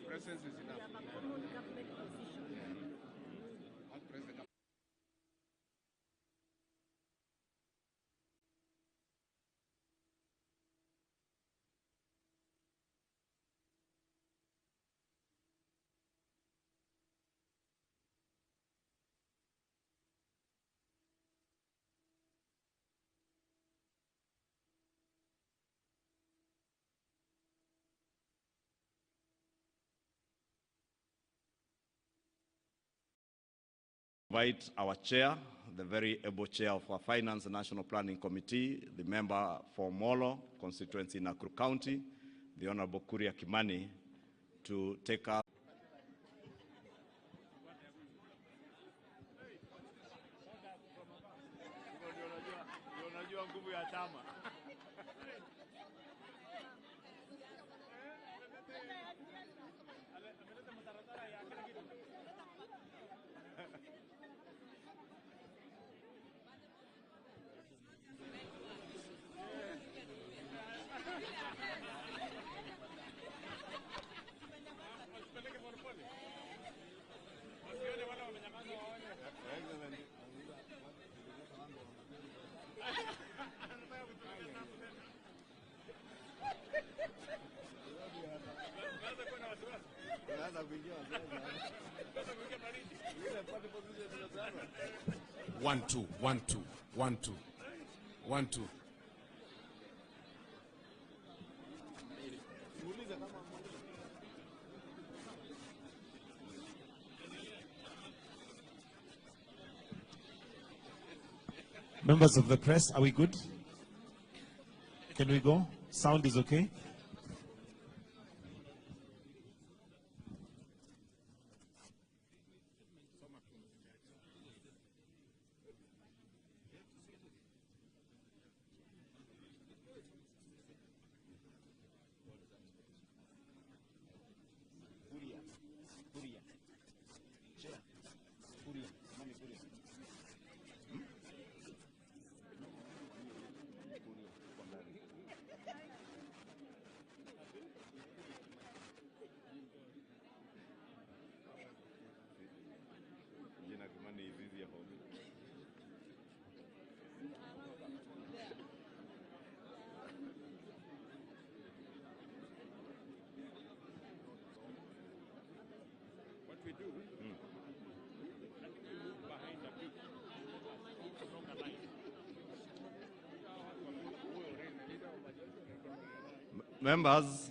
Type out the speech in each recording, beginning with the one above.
Presence is enough. Invite our chair, the very able chair of our Finance and National Planning Committee, the member for Molo constituency in Nakuru County, the Honorable Kuria Kimani, to take up. One, two, one, two, one, two, one, two. Members of the press, are we good? Can we go? Sound is okay? Members,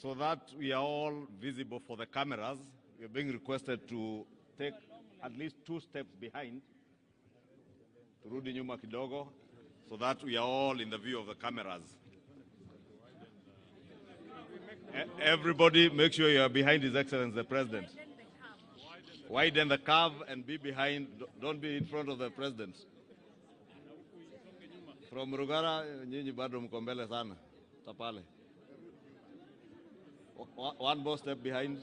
so that we are all visible for the cameras, we are being requested to take at least 2 steps behind, turudi nyuma kidogo, so that we are all in the view of the cameras. Everybody make sure you are behind His Excellency the President. Widen the curve and be behind, don't be in front of the President. From Rugara, nyinyi bado mko mbele sana. Tapale. One more step behind.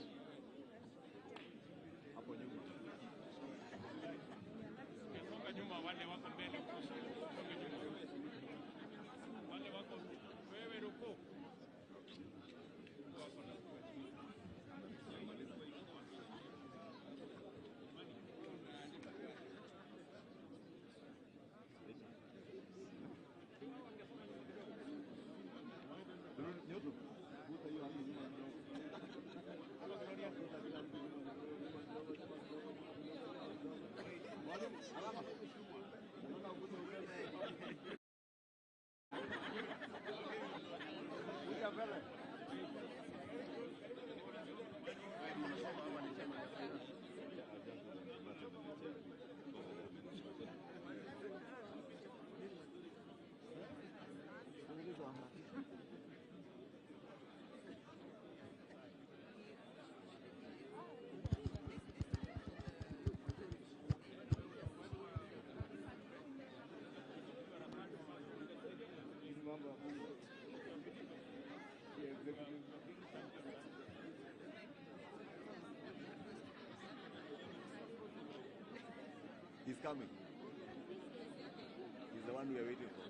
He's coming. one we are waiting for.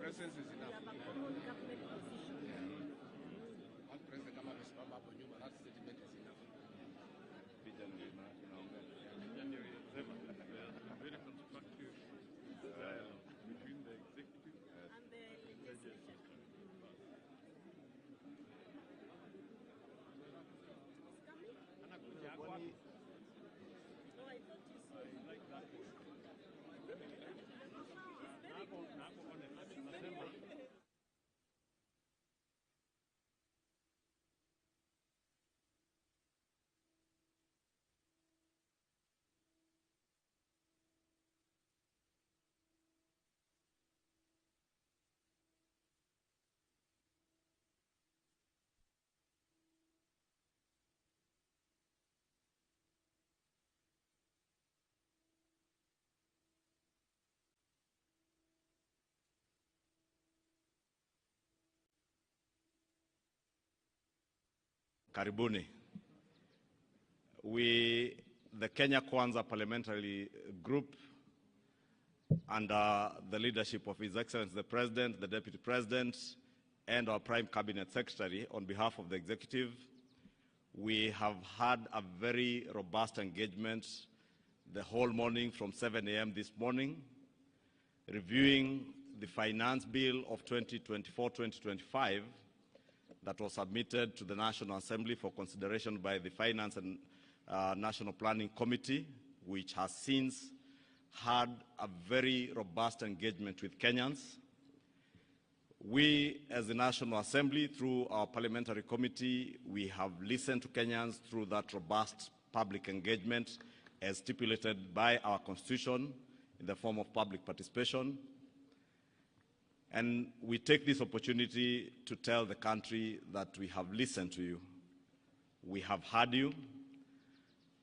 Presence is enough. One president kama amesimama hapo nyuma, that statement is enough. Very constructive between the executive and the legislature. Karibuni. We, the Kenya Kwanza Parliamentary Group, under the leadership of His Excellency the President, the Deputy President, and our Prime Cabinet Secretary, on behalf of the Executive, we have had a very robust engagement the whole morning from 7 a.m. this morning, reviewing the Finance Bill of 2024-2025 that was submitted to the National Assembly for consideration by the Finance and National Planning Committee, which has since had a very robust engagement with Kenyans. We, as the National Assembly, through our parliamentary committee, we have listened to Kenyans through that robust public engagement as stipulated by our Constitution in the form of public participation. And we take this opportunity to tell the country that we have listened to you. We have heard you,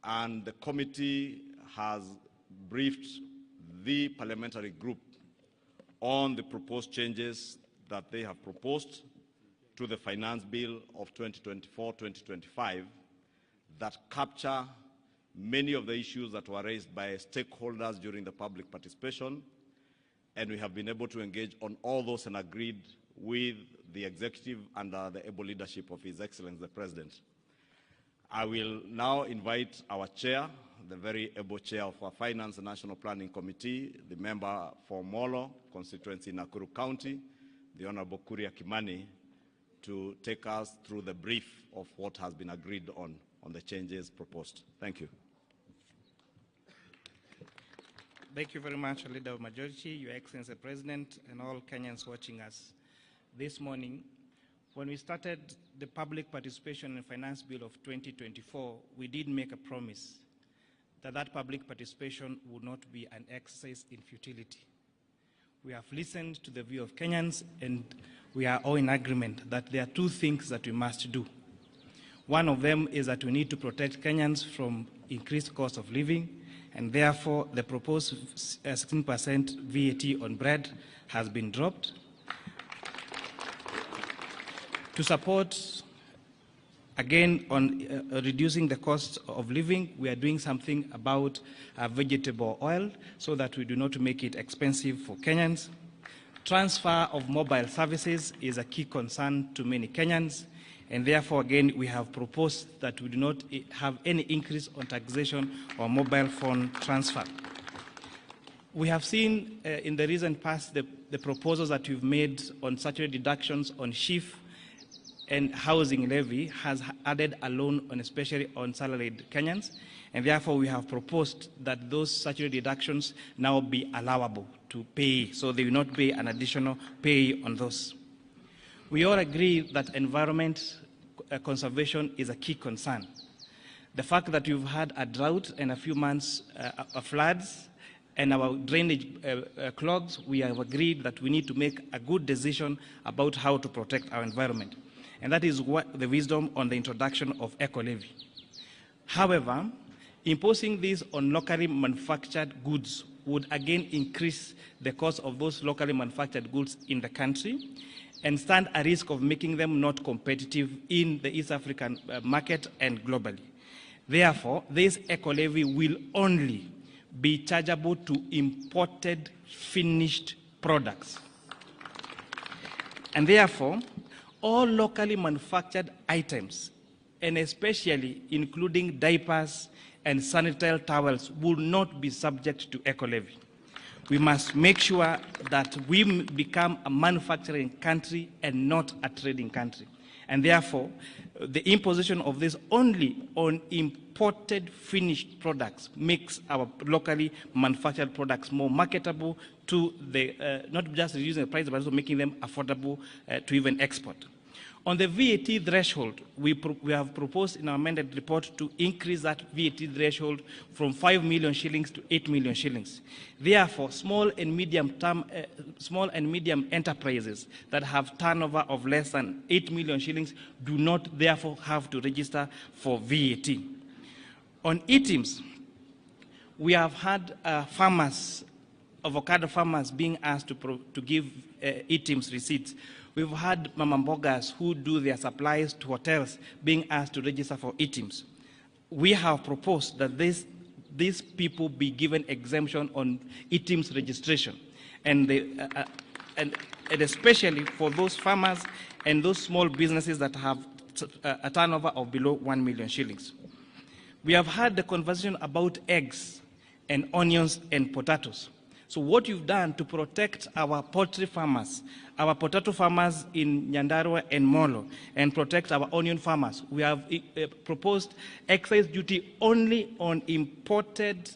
and the committee has briefed the parliamentary group on the proposed changes that they have proposed to the Finance Bill of 2024-2025 that capture many of the issues that were raised by stakeholders during the public participation. And we have been able to engage on all those and agreed with the executive under the able leadership of His Excellency the President. I will now invite our chair, the very able chair of our Finance and National Planning Committee, the member for Molo constituency in Nakuru County, the Honorable Kuria Kimani, to take us through the brief of what has been agreed on the changes proposed. Thank you. Thank you very much, Leader of Majority, Your Excellency President, and all Kenyans watching us this morning. When we started the public participation in Finance Bill of 2024, we did make a promise that that public participation would not be an exercise in futility. We have listened to the view of Kenyans, and we are all in agreement that there are two things that we must do. One of them is that we need to protect Kenyans from increased cost of living, and therefore the proposed 16% VAT on bread has been dropped. To support, again, on reducing the cost of living, we are doing something about vegetable oil so that we do not make it expensive for Kenyans. Transfer of mobile services is a key concern to many Kenyans, and therefore, again, we have proposed that we do not have any increase on taxation or mobile phone transfer. We have seen in the recent past the proposals that we've made on statutory deductions on SHIF and housing levy has added a loan on especially on salaried Kenyans, and therefore we have proposed that those statutory deductions now be allowable to pay, so they will not pay an additional pay on those. We all agree that environment conservation is a key concern. The fact that we've had a drought and a few months of floods and our drainage clogs, we have agreed that we need to make a good decision about how to protect our environment. And that is what the wisdom on the introduction of eco-levy. However, imposing this on locally manufactured goods would again increase the cost of those locally manufactured goods in the country and stand a risk of making them not competitive in the East African market and globally. Therefore, this eco-levy will only be chargeable to imported finished products. And therefore, all locally manufactured items, and especially including diapers and sanitary towels, will not be subject to eco-levy. We must make sure that we become a manufacturing country and not a trading country. And therefore, the imposition of this only on imported finished products makes our locally manufactured products more marketable to the, not just reducing the price, but also making them affordable to even export. On the VAT threshold, we have proposed in our amended report to increase that VAT threshold from 5 million shillings to 8 million shillings. Therefore, small and medium enterprises that have turnover of less than 8 million shillings do not therefore have to register for VAT. On items, we have had farmers, avocado farmers, being asked to give items receipts. We've had mama mbogas who do their supplies to hotels being asked to register for items. We have proposed that these people be given exemption on items registration, and especially for those farmers and those small businesses that have a turnover of below 1 million shillings. We have had the conversation about eggs and onions and potatoes. So what you've done to protect our poultry farmers, our potato farmers in Nyandarua and Molo, and protect our onion farmers, we have proposed excise duty only on imported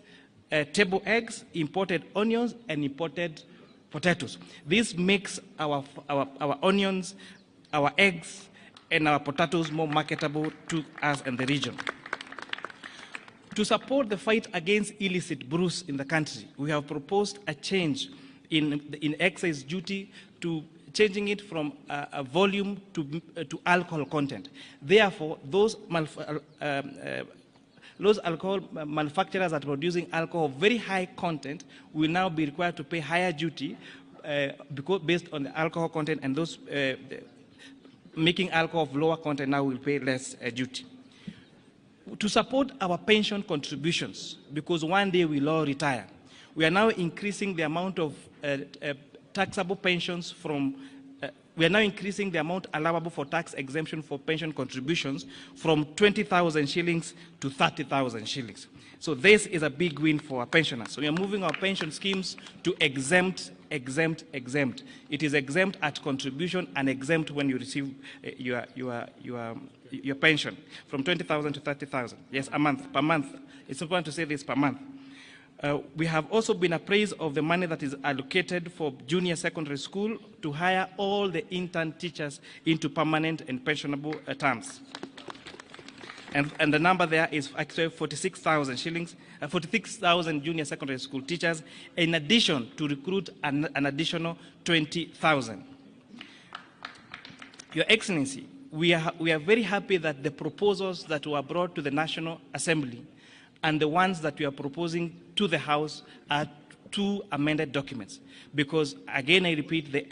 table eggs, imported onions, and imported potatoes. This makes our onions, our eggs, and our potatoes more marketable to us and the region. To support the fight against illicit brews in the country, we have proposed a change in excise duty to changing it from a volume to alcohol content. Therefore, those alcohol manufacturers that are producing alcohol of very high content will now be required to pay higher duty because based on the alcohol content, and those making alcohol of lower content now will pay less duty. To support our pension contributions, because one day we'll all retire, we are now increasing the amount of taxable pensions from, we are now increasing the amount allowable for tax exemption for pension contributions from 20,000 shillings to 30,000 shillings. So this is a big win for our pensioners. So we are moving our pension schemes to exempt. It is exempt at contribution and exempt when you receive your pension from 20,000 to 30,000. Yes, a month, per month. It's important to say this, per month. We have also been appraised of the money that is allocated for junior secondary school to hire all the intern teachers into permanent and pensionable terms. And the number there is actually 46,000 shillings, 46,000 junior secondary school teachers, in addition to recruit an additional 20,000. Your Excellency, we are very happy that the proposals that were brought to the National Assembly and the ones that we are proposing to the House are two amended documents. Because, again, I repeat, the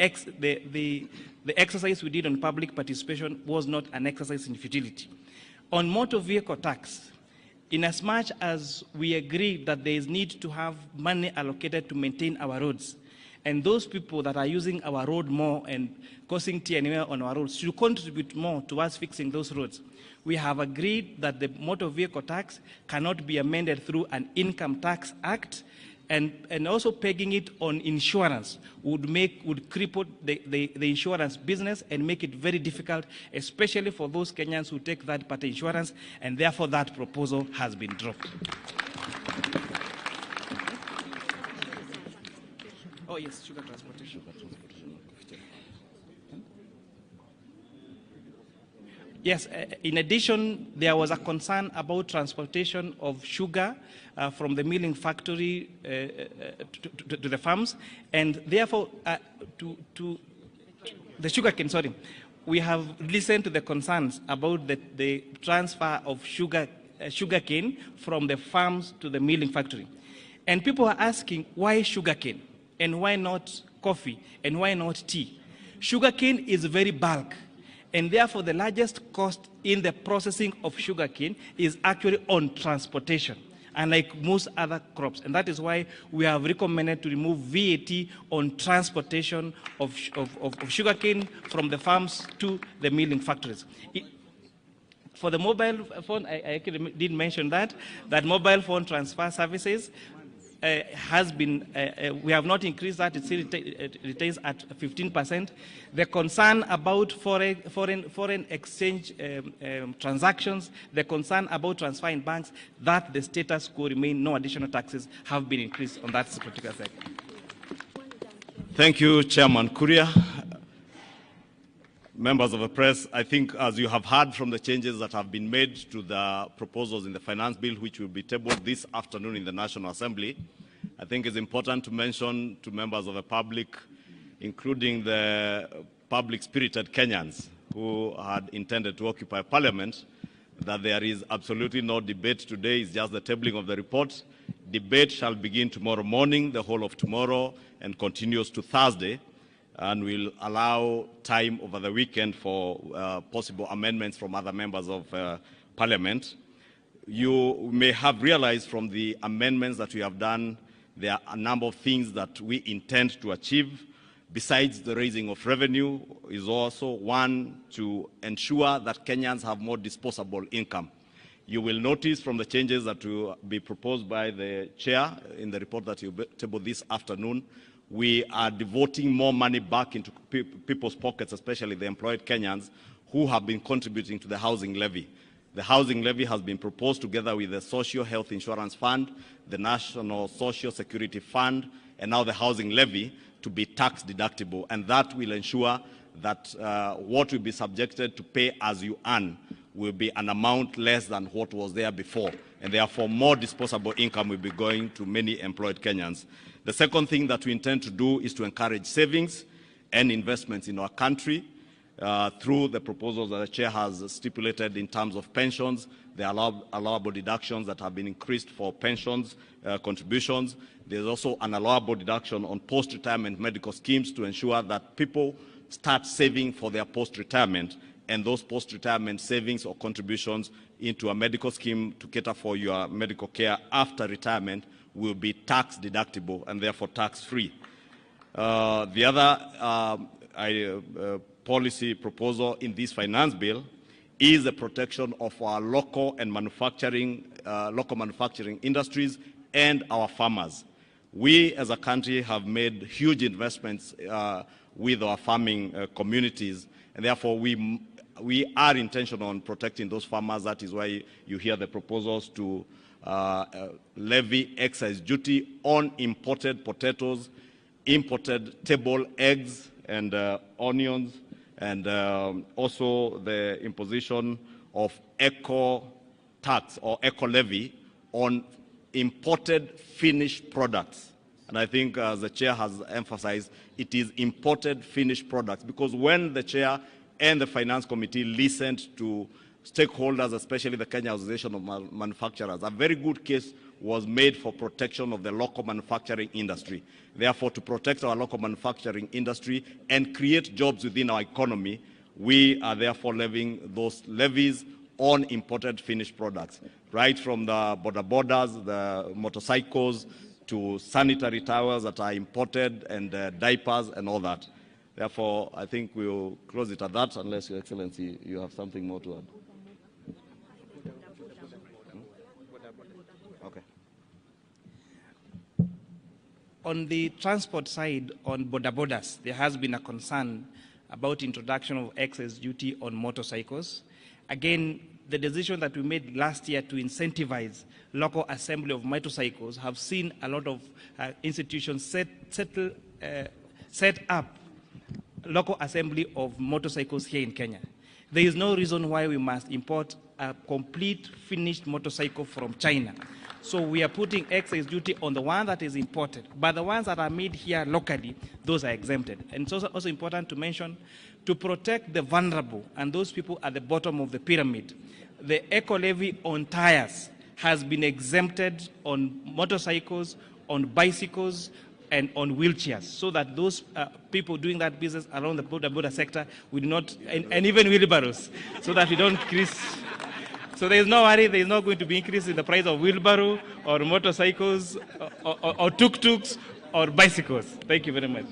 exercise we did on public participation was not an exercise in futility. On motor vehicle tax, inasmuch as we agree that there is need to have money allocated to maintain our roads, and those people that are using our road more and causing TNA on our roads should contribute more towards fixing those roads, we have agreed that the motor vehicle tax cannot be amended through an income tax act, and also pegging it on insurance would cripple the insurance business and make it very difficult, especially for those Kenyans who take third-party insurance, and therefore that proposal has been dropped. Oh yes, sugar transportation. Yes, in addition, there was a concern about transportation of sugar from the milling factory to the farms, and therefore to the sugarcane, sorry. We have listened to the concerns about the transfer of sugarcane from the farms to the milling factory. And people are asking, why sugarcane? And why not coffee? And why not tea? Sugarcane is very bulk. And therefore, the largest cost in the processing of sugarcane is actually on transportation, unlike most other crops. And that is why we have recommended to remove VAT on transportation of sugarcane from the farms to the milling factories. For the mobile phone, I actually did mention that mobile phone transfer services has been, we have not increased that, it still retains at 15%. The concern about foreign exchange transactions, the concern about transfer in banks, that the status quo remain, no additional taxes have been increased on that particular side. Thank you, Chairman Kuria. Members of the press, I think as you have heard from the changes that have been made to the proposals in the finance bill, which will be tabled this afternoon in the National Assembly, I think it's important to mention to members of the public, including the public-spirited Kenyans who had intended to occupy Parliament, that there is absolutely no debate today. It's just the tabling of the report. Debate shall begin tomorrow morning, the whole of tomorrow, and continues to Thursday, and will allow time over the weekend for possible amendments from other members of Parliament. You may have realized from the amendments that we have done, there are a number of things that we intend to achieve. Besides the raising of revenue, is also one, to ensure that Kenyans have more disposable income. You will notice from the changes that will be proposed by the chair in the report that you table this afternoon, we are devoting more money back into people's pockets, especially the employed Kenyans who have been contributing to the housing levy. The housing levy has been proposed together with the Social Health Insurance Fund, the National Social Security Fund, and now the housing levy to be tax deductible. And that will ensure that what will be subjected to pay as you earn will be an amount less than what was there before. And therefore, more disposable income will be going to many employed Kenyans. The second thing that we intend to do is to encourage savings and investments in our country through the proposals that the chair has stipulated in terms of pensions, the allowable deductions that have been increased for pensions contributions. There's also an allowable deduction on post-retirement medical schemes to ensure that people start saving for their post-retirement, and those post-retirement savings or contributions into a medical scheme to cater for your medical care after retirement will be tax deductible and therefore tax-free. The other policy proposal in this finance bill is the protection of our local manufacturing industries and our farmers. We as a country have made huge investments with our farming communities, and therefore we are intentional on protecting those farmers. That is why you hear the proposals to levy excise duty on imported potatoes, imported table eggs and onions, and also the imposition of eco tax or eco levy on imported finished products. And I think, as the chair has emphasized, it is imported finished products, because when the chair and the finance committee listened to stakeholders, especially the Kenya Association of Manufacturers, a very good case was made for protection of the local manufacturing industry. Therefore, to protect our local manufacturing industry and create jobs within our economy, we are therefore levying those levies on imported finished products, right from the borders, the motorcycles, to sanitary towels that are imported, and diapers and all that. Therefore, I think we'll close it at that, unless, Your Excellency, you have something more to add. Okay. On the transport side, on borders, there has been a concern about introduction of excess duty on motorcycles. Again, the decision that we made last year to incentivize local assembly of motorcycles have seen a lot of institutions set up local assembly of motorcycles here in Kenya. There is no reason why we must import a complete finished motorcycle from China. So we are putting excise duty on the one that is imported, but the ones that are made here locally, those are exempted. And it's also important to mention, to protect the vulnerable and those people at the bottom of the pyramid, the eco levy on tires has been exempted on motorcycles, on bicycles, and on wheelchairs, so that those people doing that business around the border sector will not, and even wheelbarrows, so that we don't increase. So there is no worry, there is not going to be increase in the price of wheelbarrow or motorcycles or tuk-tuks or bicycles. Thank you very much.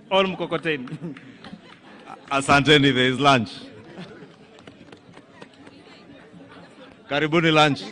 All mkokoteni. Asanteni, there is lunch. Karibuni lunch.